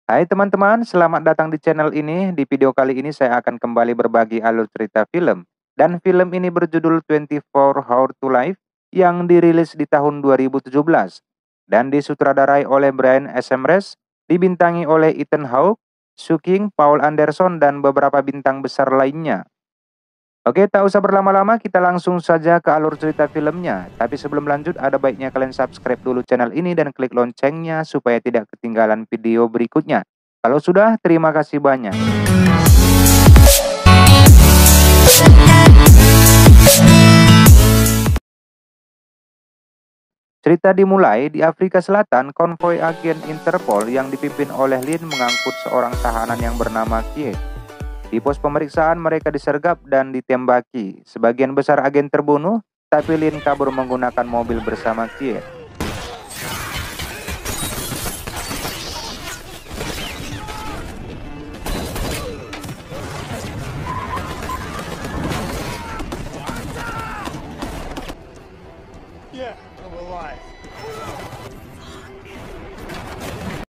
Hai teman-teman, selamat datang di channel ini. Di video kali ini saya akan kembali berbagi alur cerita film. Dan film ini berjudul 24 Hour to Life yang dirilis di tahun 2017 dan disutradarai oleh Brian S. Emress, dibintangi oleh Ethan Hawke, Soo King, Paul Anderson, dan beberapa bintang besar lainnya. Oke, tak usah berlama-lama, kita langsung saja ke alur cerita filmnya. Tapi sebelum lanjut, ada baiknya kalian subscribe dulu channel ini dan klik loncengnya supaya tidak ketinggalan video berikutnya. Kalau sudah, terima kasih banyak. Cerita dimulai di Afrika Selatan. Konvoi agen Interpol yang dipimpin oleh Lin mengangkut seorang tahanan yang bernama Kiet. Di pos pemeriksaan mereka disergap dan ditembaki. Sebagian besar agen terbunuh, tapi Lin kabur menggunakan mobil bersama Kiet.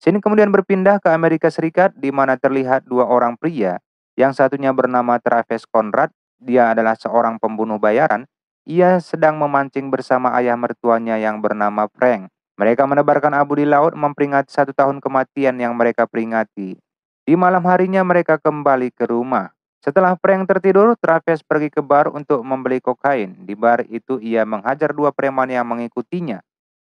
Scene kemudian berpindah ke Amerika Serikat di mana terlihat dua orang pria. Yang satunya bernama Travis Conrad, dia adalah seorang pembunuh bayaran. Ia sedang memancing bersama ayah mertuanya yang bernama Frank. Mereka menebarkan abu di laut memperingati 1 tahun kematian yang mereka peringati. Di malam harinya mereka kembali ke rumah. Setelah Frank tertidur, Travis pergi ke bar untuk membeli kokain. Di bar itu ia menghajar dua preman yang mengikutinya,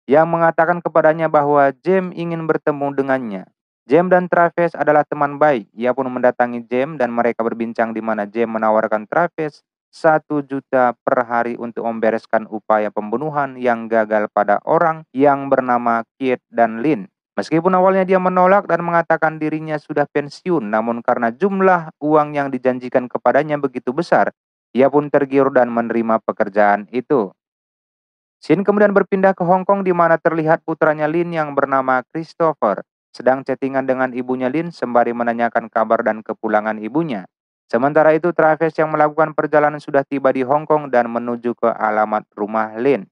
yang mengatakan kepadanya bahwa James ingin bertemu dengannya. James dan Travis adalah teman baik. Ia pun mendatangi James dan mereka berbincang di mana James menawarkan Travis 1 juta per hari untuk membereskan upaya pembunuhan yang gagal pada orang yang bernama Keith dan Lynn. Meskipun awalnya dia menolak dan mengatakan dirinya sudah pensiun, namun karena jumlah uang yang dijanjikan kepadanya begitu besar, ia pun tergiur dan menerima pekerjaan itu. Scene kemudian berpindah ke Hong Kong di mana terlihat putranya Lin yang bernama Christopher sedang chattingan dengan ibunya Lin sembari menanyakan kabar dan kepulangan ibunya. Sementara itu Travis yang melakukan perjalanan sudah tiba di Hong Kong dan menuju ke alamat rumah Lin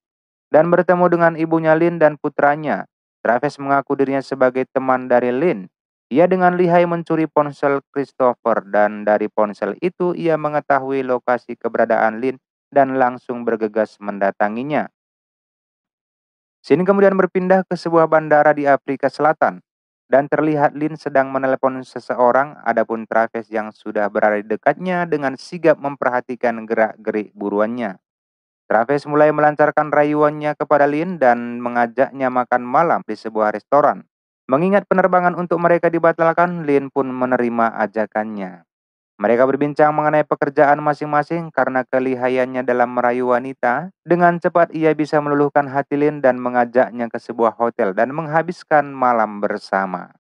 dan bertemu dengan ibunya Lin dan putranya. Travis mengaku dirinya sebagai teman dari Lin. Ia dengan lihai mencuri ponsel Christopher dan dari ponsel itu ia mengetahui lokasi keberadaan Lin dan langsung bergegas mendatanginya. Scene kemudian berpindah ke sebuah bandara di Afrika Selatan dan terlihat Lin sedang menelepon seseorang, adapun Travis yang sudah berada di dekatnya dengan sigap memperhatikan gerak-gerik buruannya. Travis mulai melancarkan rayuannya kepada Lin dan mengajaknya makan malam di sebuah restoran. Mengingat penerbangan untuk mereka dibatalkan, Lin pun menerima ajakannya. Mereka berbincang mengenai pekerjaan masing-masing karena kelihayannya dalam merayu wanita. Dengan cepat ia bisa meluluhkan hati Lin dan mengajaknya ke sebuah hotel dan menghabiskan malam bersama.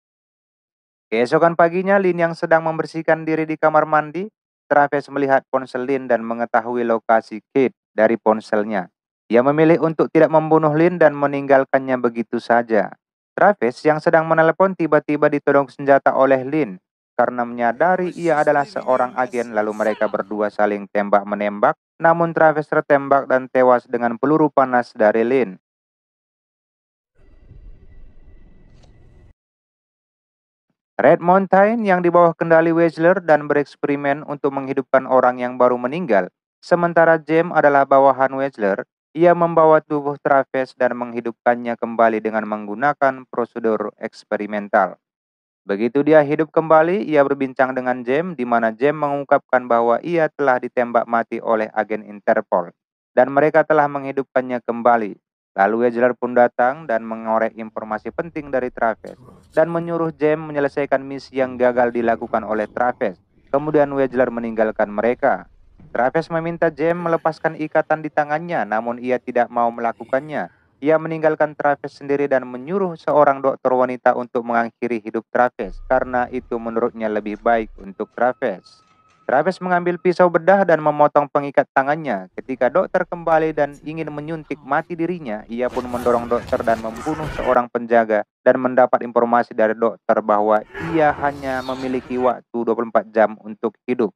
Keesokan paginya, Lin yang sedang membersihkan diri di kamar mandi, Travis melihat ponsel Lin dan mengetahui lokasi Kate dari ponselnya. Ia memilih untuk tidak membunuh Lin dan meninggalkannya begitu saja. Travis yang sedang menelepon tiba-tiba ditodong senjata oleh Lin karena menyadari ia adalah seorang agen, lalu mereka berdua saling tembak-menembak, namun Travis tertembak dan tewas dengan peluru panas dari Lin. Red Mountain yang di bawah kendali Wetzler dan bereksperimen untuk menghidupkan orang yang baru meninggal. Sementara James adalah bawahan Wetzler, ia membawa tubuh Travis dan menghidupkannya kembali dengan menggunakan prosedur eksperimental. Begitu dia hidup kembali, ia berbincang dengan James di mana James mengungkapkan bahwa ia telah ditembak mati oleh agen Interpol dan mereka telah menghidupkannya kembali. Lalu Wetzler pun datang dan mengorek informasi penting dari Travis dan menyuruh James menyelesaikan misi yang gagal dilakukan oleh Travis. Kemudian Wetzler meninggalkan mereka. Travis meminta James melepaskan ikatan di tangannya, namun ia tidak mau melakukannya. Ia meninggalkan Travis sendiri dan menyuruh seorang dokter wanita untuk mengakhiri hidup Travis karena itu menurutnya lebih baik untuk Travis. Travis mengambil pisau bedah dan memotong pengikat tangannya. Ketika dokter kembali dan ingin menyuntik mati dirinya, ia pun mendorong dokter dan membunuh seorang penjaga dan mendapat informasi dari dokter bahwa ia hanya memiliki waktu 24 jam untuk hidup.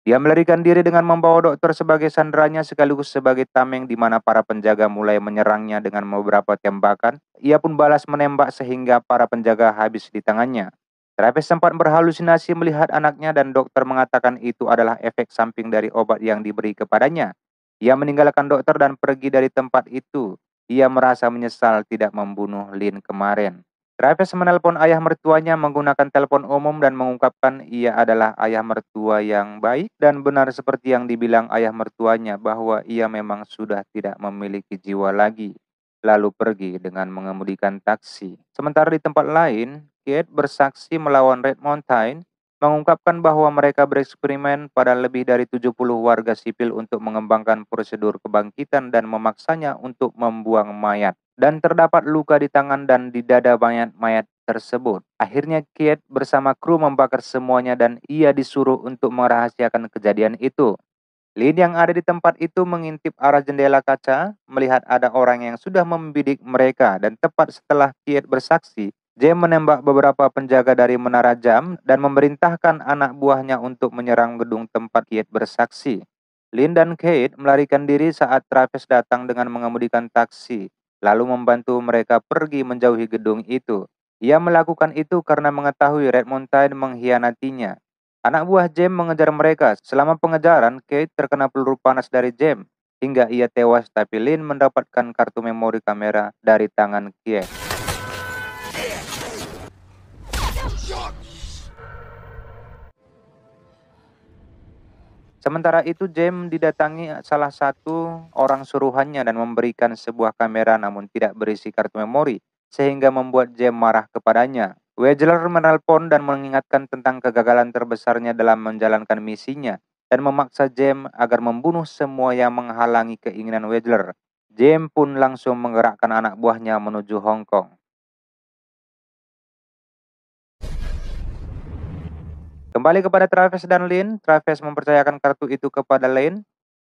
Dia melarikan diri dengan membawa dokter sebagai sandaranya sekaligus sebagai tameng di mana para penjaga mulai menyerangnya dengan beberapa tembakan. Ia pun balas menembak sehingga para penjaga habis di tangannya. Travis sempat berhalusinasi melihat anaknya dan dokter mengatakan itu adalah efek samping dari obat yang diberi kepadanya. Ia meninggalkan dokter dan pergi dari tempat itu. Ia merasa menyesal tidak membunuh Lynn kemarin. Travis menelpon ayah mertuanya menggunakan telepon umum dan mengungkapkan ia adalah ayah mertua yang baik dan benar seperti yang dibilang ayah mertuanya bahwa ia memang sudah tidak memiliki jiwa lagi. Lalu pergi dengan mengemudikan taksi. Sementara di tempat lain, Kate bersaksi melawan Red Mountain mengungkapkan bahwa mereka bereksperimen pada lebih dari 70 warga sipil untuk mengembangkan prosedur kebangkitan dan memaksanya untuk membuang mayat. Dan terdapat luka di tangan dan di dada mayat-mayat tersebut. Akhirnya Kate bersama kru membakar semuanya dan ia disuruh untuk merahasiakan kejadian itu. Lin yang ada di tempat itu mengintip arah jendela kaca, melihat ada orang yang sudah membidik mereka dan tepat setelah Kate bersaksi, James menembak beberapa penjaga dari menara jam dan memerintahkan anak buahnya untuk menyerang gedung tempat Kate bersaksi. Lin dan Kate melarikan diri saat Travis datang dengan mengemudikan taksi, lalu membantu mereka pergi menjauhi gedung itu. Ia melakukan itu karena mengetahui Red Mountain mengkhianatinya. Anak buah James mengejar mereka. Selama pengejaran, Kate terkena peluru panas dari James hingga ia tewas, tapi Lin mendapatkan kartu memori kamera dari tangan Kate. Sementara itu, James didatangi salah satu orang suruhannya dan memberikan sebuah kamera namun tidak berisi kartu memori, sehingga membuat James marah kepadanya. Wegler menelpon dan mengingatkan tentang kegagalan terbesarnya dalam menjalankan misinya dan memaksa James agar membunuh semua yang menghalangi keinginan Wegler. James pun langsung menggerakkan anak buahnya menuju Hong Kong. Kembali kepada Travis dan Lin, Travis mempercayakan kartu itu kepada Lin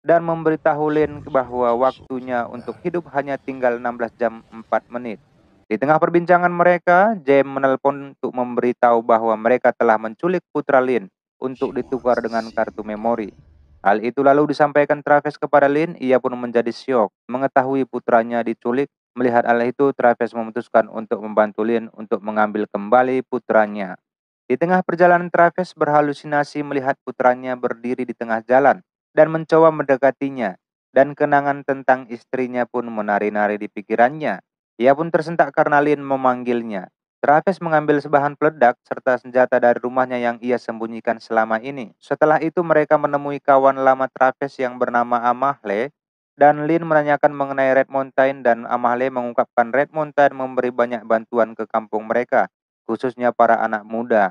dan memberitahu Lin bahwa waktunya untuk hidup hanya tinggal 16 jam 4 menit. Di tengah perbincangan mereka, James menelpon untuk memberitahu bahwa mereka telah menculik putra Lin untuk ditukar dengan kartu memori. Hal itu lalu disampaikan Travis kepada Lin, ia pun menjadi syok mengetahui putranya diculik. Melihat hal itu, Travis memutuskan untuk membantu Lin untuk mengambil kembali putranya. Di tengah perjalanan, Travis berhalusinasi melihat putranya berdiri di tengah jalan dan mencoba mendekatinya, dan kenangan tentang istrinya pun menari-nari di pikirannya. Ia pun tersentak karena Lin memanggilnya. Travis mengambil sebahan peledak serta senjata dari rumahnya yang ia sembunyikan selama ini. Setelah itu mereka menemui kawan lama Travis yang bernama Amahle, dan Lin menanyakan mengenai Red Mountain dan Amahle mengungkapkan Red Mountain memberi banyak bantuan ke kampung mereka, khususnya para anak muda.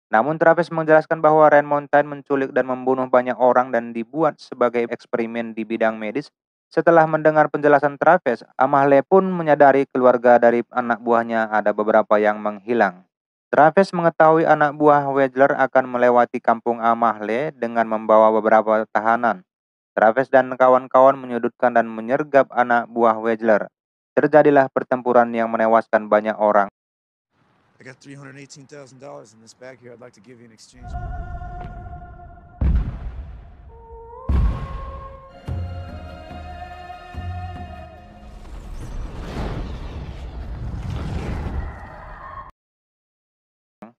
Namun Travis menjelaskan bahwa Red Mountain menculik dan membunuh banyak orang dan dibuat sebagai eksperimen di bidang medis. Setelah mendengar penjelasan Travis, Amahle pun menyadari keluarga dari anak buahnya ada beberapa yang menghilang. Travis mengetahui anak buah Wedler akan melewati kampung Amahle dengan membawa beberapa tahanan. Travis dan kawan-kawan menyudutkan dan menyergap anak buah Wedler. Terjadilah pertempuran yang menewaskan banyak orang. I got $318,000 in this bag here. I'd like to give you in exchange.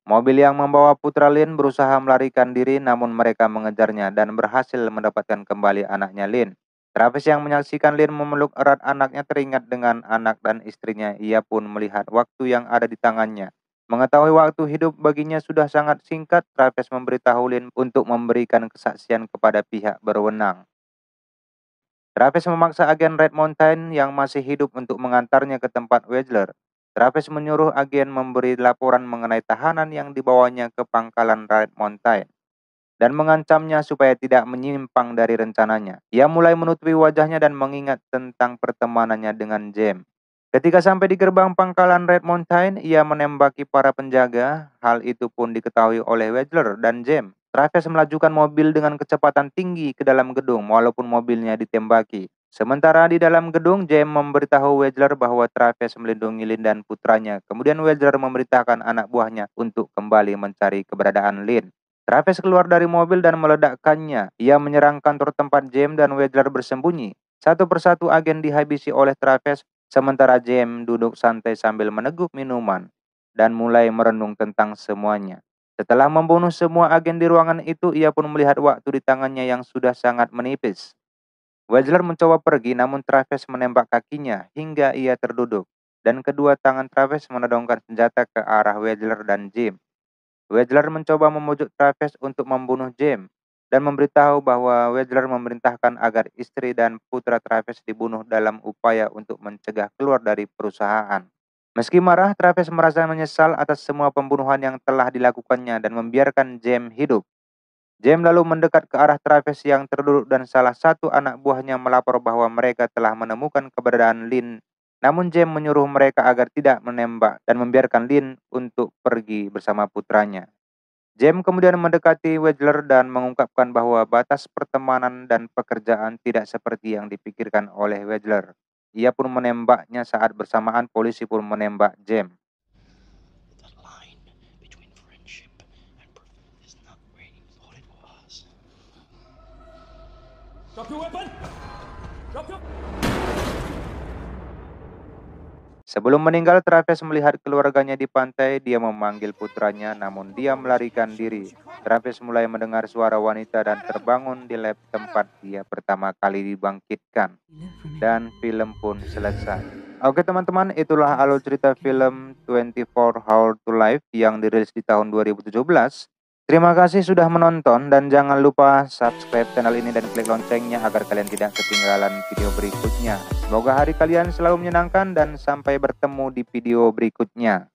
Mobil yang membawa putra Lin berusaha melarikan diri namun mereka mengejarnya dan berhasil mendapatkan kembali anaknya Lin. Travis yang menyaksikan Lin memeluk erat anaknya teringat dengan anak dan istrinya. Ia pun melihat waktu yang ada di tangannya. Mengetahui waktu hidup baginya sudah sangat singkat, Travis memberitahu Lin untuk memberikan kesaksian kepada pihak berwenang. Travis memaksa agen Red Mountain yang masih hidup untuk mengantarnya ke tempat Wedler. Travis menyuruh agen memberi laporan mengenai tahanan yang dibawanya ke pangkalan Red Mountain dan mengancamnya supaya tidak menyimpang dari rencananya. Ia mulai menutupi wajahnya dan mengingat tentang pertemanannya dengan James. Ketika sampai di gerbang pangkalan Red Mountain, ia menembaki para penjaga. Hal itu pun diketahui oleh Wedler dan James. Travis melajukan mobil dengan kecepatan tinggi ke dalam gedung walaupun mobilnya ditembaki. Sementara di dalam gedung, James memberitahu Wedler bahwa Travis melindungi Lin dan putranya. Kemudian Wedler memerintahkan anak buahnya untuk kembali mencari keberadaan Lin. Travis keluar dari mobil dan meledakkannya. Ia menyerang kantor tempat James dan Wedler bersembunyi. Satu persatu agen dihabisi oleh Travis, sementara James duduk santai sambil meneguk minuman. dan mulai merenung tentang semuanya. Setelah membunuh semua agen di ruangan itu, ia pun melihat waktu di tangannya yang sudah sangat menipis. Wexler mencoba pergi, namun Travis menembak kakinya hingga ia terduduk, dan kedua tangan Travis menodongkan senjata ke arah Wexler dan Jim. Wexler mencoba memujuk Travis untuk membunuh Jim, dan memberitahu bahwa Wexler memerintahkan agar istri dan putra Travis dibunuh dalam upaya untuk mencegah keluar dari perusahaan. Meski marah, Travis merasa menyesal atas semua pembunuhan yang telah dilakukannya dan membiarkan Jim hidup. Jim lalu mendekat ke arah Travis yang terduduk dan salah satu anak buahnya melapor bahwa mereka telah menemukan keberadaan Lynn. Namun Jim menyuruh mereka agar tidak menembak dan membiarkan Lynn untuk pergi bersama putranya. Jim kemudian mendekati Wexler dan mengungkapkan bahwa batas pertemanan dan pekerjaan tidak seperti yang dipikirkan oleh Wexler. Ia pun menembaknya saat bersamaan polisi pun menembak Jim. Sebelum meninggal, Travis melihat keluarganya di pantai. Dia memanggil putranya, namun dia melarikan diri. Travis mulai mendengar suara wanita dan terbangun di lab tempat dia pertama kali dibangkitkan. Dan film pun selesai. Oke teman-teman, itulah alur cerita film 24 Hours to Life yang dirilis di tahun 2017. Terima kasih sudah menonton dan jangan lupa subscribe channel ini dan klik loncengnya agar kalian tidak ketinggalan video berikutnya. Semoga hari kalian selalu menyenangkan dan sampai bertemu di video berikutnya.